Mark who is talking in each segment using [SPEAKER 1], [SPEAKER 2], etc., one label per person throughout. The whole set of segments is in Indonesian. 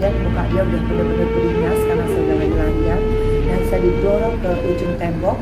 [SPEAKER 1] Lihat muka dia udah bener-bener beringas karena saya udah lari-larian dan saya didorong ke ujung tembok.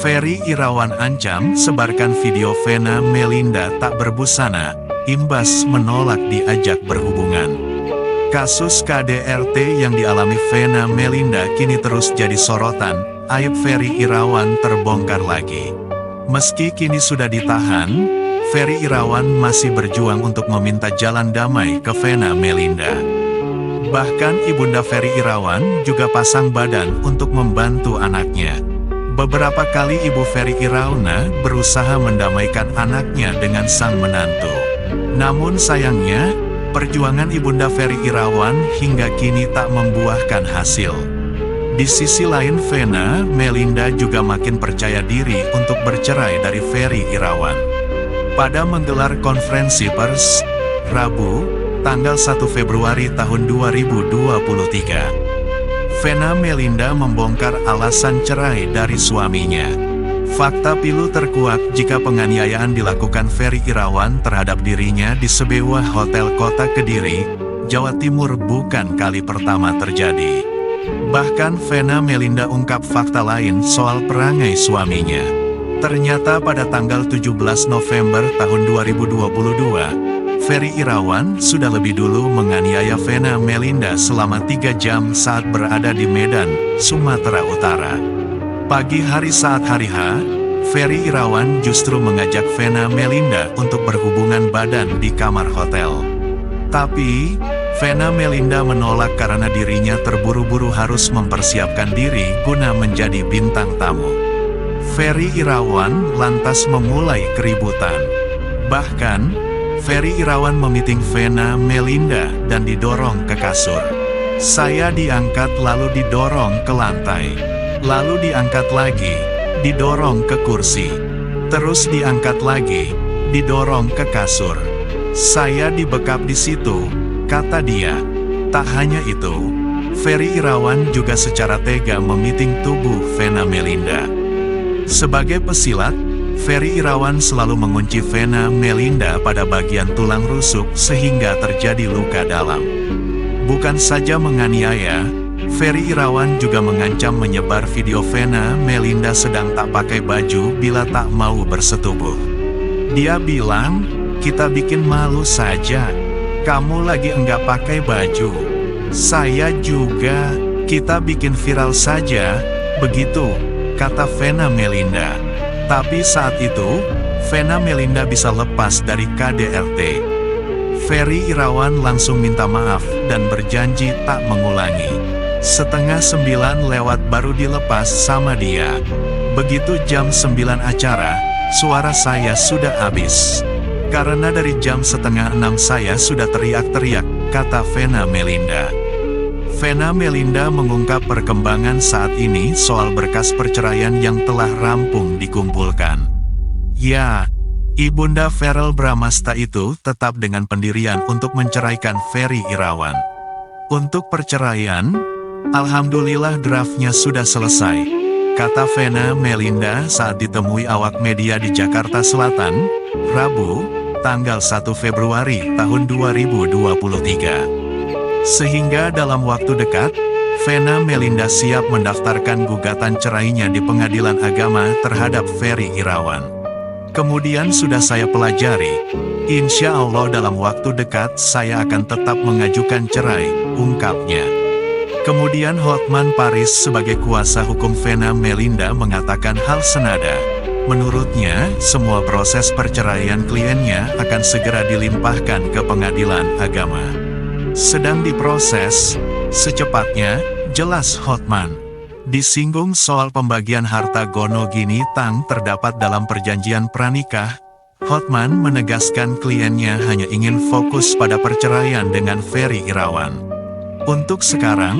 [SPEAKER 2] Ferry Irawan ancam sebarkan video Vena Melinda tak berbusana, imbas menolak diajak berhubungan. Kasus KDRT yang dialami Vena Melinda kini terus jadi sorotan, aib Ferry Irawan terbongkar lagi. Meski kini sudah ditahan, Ferry Irawan masih berjuang untuk meminta jalan damai ke Vena Melinda. Bahkan ibunda Ferry Irawan juga pasang badan untuk membantu anaknya. Beberapa kali ibu Ferry Irawan berusaha mendamaikan anaknya dengan sang menantu. Namun sayangnya, perjuangan ibunda Ferry Irawan hingga kini tak membuahkan hasil. Di sisi lain Vena Melinda juga makin percaya diri untuk bercerai dari Ferry Irawan. Pada menggelar konferensi pers, Rabu, tanggal 1 Februari tahun 2023. Vena Melinda membongkar alasan cerai dari suaminya. Fakta pilu terkuak jika penganiayaan dilakukan Ferry Irawan terhadap dirinya di sebuah hotel kota Kediri, Jawa Timur bukan kali pertama terjadi. Bahkan Vena Melinda ungkap fakta lain soal perangai suaminya. Ternyata pada tanggal 17 November tahun 2022, Ferry Irawan sudah lebih dulu menganiaya Vena Melinda selama 3 jam saat berada di Medan, Sumatera Utara. Pagi hari saat hari H, Ferry Irawan justru mengajak Vena Melinda untuk berhubungan badan di kamar hotel. Tapi, Vena Melinda menolak karena dirinya terburu-buru harus mempersiapkan diri guna menjadi bintang tamu. Ferry Irawan lantas memulai keributan. Bahkan, Ferry Irawan memiting Vena Melinda dan didorong ke kasur. Saya diangkat lalu didorong ke lantai. Lalu diangkat lagi, didorong ke kursi. Terus diangkat lagi, didorong ke kasur. Saya dibekap di situ, kata dia. Tak hanya itu, Ferry Irawan juga secara tega memiting tubuh Vena Melinda. Sebagai pesilat, Ferry Irawan selalu mengunci Vena Melinda pada bagian tulang rusuk sehingga terjadi luka dalam. Bukan saja menganiaya, Ferry Irawan juga mengancam menyebar video Vena Melinda sedang tak pakai baju bila tak mau bersetubuh. Dia bilang, "Kita bikin malu saja. Kamu lagi enggak pakai baju. Saya juga, kita bikin viral saja." Begitu, kata Vena Melinda. Tapi saat itu, Vena Melinda bisa lepas dari KDRT. Ferry Irawan langsung minta maaf dan berjanji tak mengulangi. 8:30 lewat baru dilepas sama dia. Begitu jam 9 acara, suara saya sudah habis. Karena dari jam 5:30 saya sudah teriak-teriak, kata Vena Melinda. Vena Melinda mengungkap perkembangan saat ini soal berkas perceraian yang telah rampung dikumpulkan. Ya, ibunda Verrell Bramasta itu tetap dengan pendirian untuk menceraikan Ferry Irawan. Untuk perceraian, alhamdulillah draftnya sudah selesai, kata Vena Melinda saat ditemui awak media di Jakarta Selatan, Rabu, tanggal 1 Februari tahun 2023. Sehingga dalam waktu dekat, Vena Melinda siap mendaftarkan gugatan cerainya di Pengadilan Agama terhadap Ferry Irawan. Kemudian sudah saya pelajari, insya Allah dalam waktu dekat saya akan tetap mengajukan cerai, ungkapnya. Kemudian Hotman Paris sebagai kuasa hukum Vena Melinda mengatakan hal senada. Menurutnya, semua proses perceraian kliennya akan segera dilimpahkan ke Pengadilan Agama. Sedang diproses, secepatnya, jelas Hotman. Disinggung soal pembagian harta Gono Gini Tang terdapat dalam perjanjian pranikah, Hotman menegaskan kliennya hanya ingin fokus pada perceraian dengan Ferry Irawan. Untuk sekarang,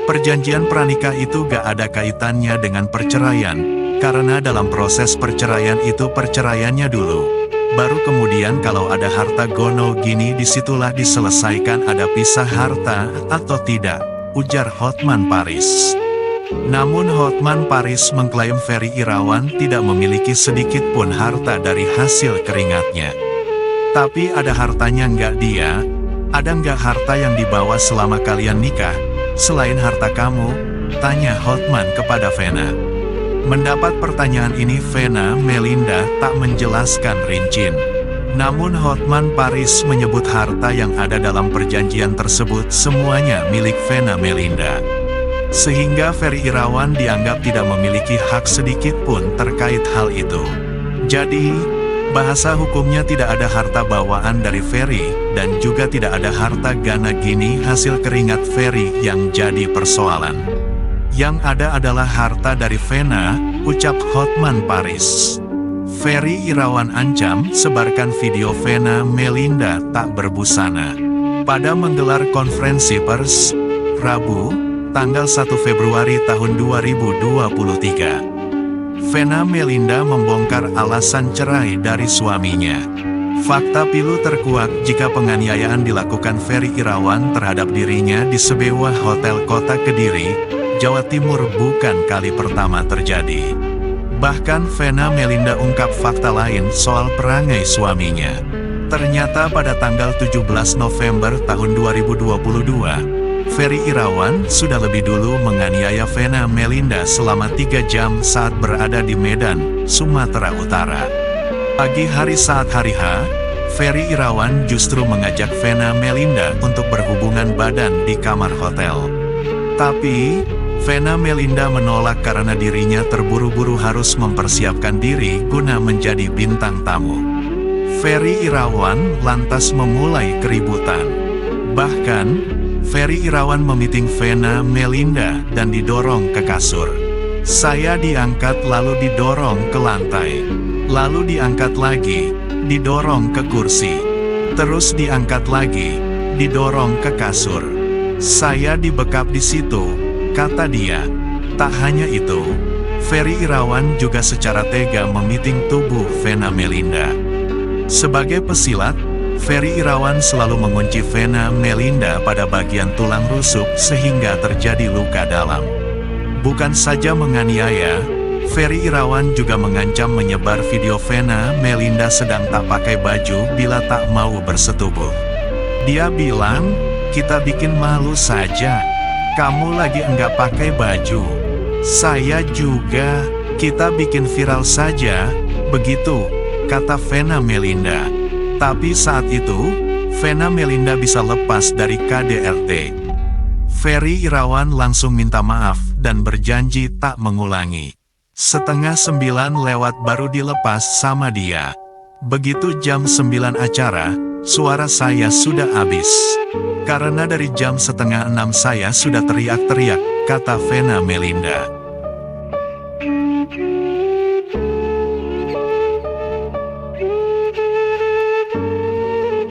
[SPEAKER 2] perjanjian pranikah itu gak ada kaitannya dengan perceraian, karena dalam proses perceraian itu perceraiannya dulu. Baru kemudian kalau ada harta gono gini disitulah diselesaikan ada pisah harta atau tidak, ujar Hotman Paris. Namun Hotman Paris mengklaim Ferry Irawan tidak memiliki sedikit pun harta dari hasil keringatnya. Tapi ada hartanya nggak dia? Ada nggak harta yang dibawa selama kalian nikah, selain harta kamu? Tanya Hotman kepada Vena. Mendapat pertanyaan ini Vena Melinda tak menjelaskan rinci. Namun Hotman Paris menyebut harta yang ada dalam perjanjian tersebut semuanya milik Vena Melinda. Sehingga Ferry Irawan dianggap tidak memiliki hak sedikit pun terkait hal itu. Jadi, bahasa hukumnya tidak ada harta bawaan dari Ferry, dan juga tidak ada harta gana gini hasil keringat Ferry yang jadi persoalan. Yang ada adalah harta dari Vena, ucap Hotman Paris. Ferry Irawan ancam sebarkan video Vena Melinda tak berbusana. Pada menggelar konferensi pers, Rabu, tanggal 1 Februari tahun 2023. Vena Melinda membongkar alasan cerai dari suaminya. Fakta pilu terkuak jika penganiayaan dilakukan Ferry Irawan terhadap dirinya di sebuah hotel kota Kediri, Jawa Timur bukan kali pertama terjadi. Bahkan Vena Melinda ungkap fakta lain soal perangai suaminya. Ternyata pada tanggal 17 November tahun 2022, Ferry Irawan sudah lebih dulu menganiaya Vena Melinda selama 3 jam saat berada di Medan, Sumatera Utara. Pagi hari saat hari H, Ferry Irawan justru mengajak Vena Melinda untuk berhubungan badan di kamar hotel. Tapi, Vena Melinda menolak karena dirinya terburu-buru harus mempersiapkan diri guna menjadi bintang tamu. Ferry Irawan lantas memulai keributan. Bahkan, Ferry Irawan memiting Vena Melinda dan didorong ke kasur. Saya diangkat lalu didorong ke lantai. Lalu diangkat lagi, didorong ke kursi. Terus diangkat lagi, didorong ke kasur. Saya dibekap di situ, kata dia. Tak hanya itu, Ferry Irawan juga secara tega memiting tubuh Vena Melinda. Sebagai pesilat, Ferry Irawan selalu mengunci Vena Melinda pada bagian tulang rusuk sehingga terjadi luka dalam. Bukan saja menganiaya, Ferry Irawan juga mengancam menyebar video Vena Melinda sedang tak pakai baju bila tak mau bersetubuh. Dia bilang, kita bikin malu saja. Kamu lagi enggak pakai baju. Saya juga, kita bikin viral saja, begitu, kata Vena Melinda. Tapi saat itu, Vena Melinda bisa lepas dari KDRT. Ferry Irawan langsung minta maaf dan berjanji tak mengulangi. 8:30 lewat baru dilepas sama dia. Begitu jam 9 acara, suara saya sudah habis. Karena dari jam 5:30 saya sudah teriak-teriak, kata Vena Melinda.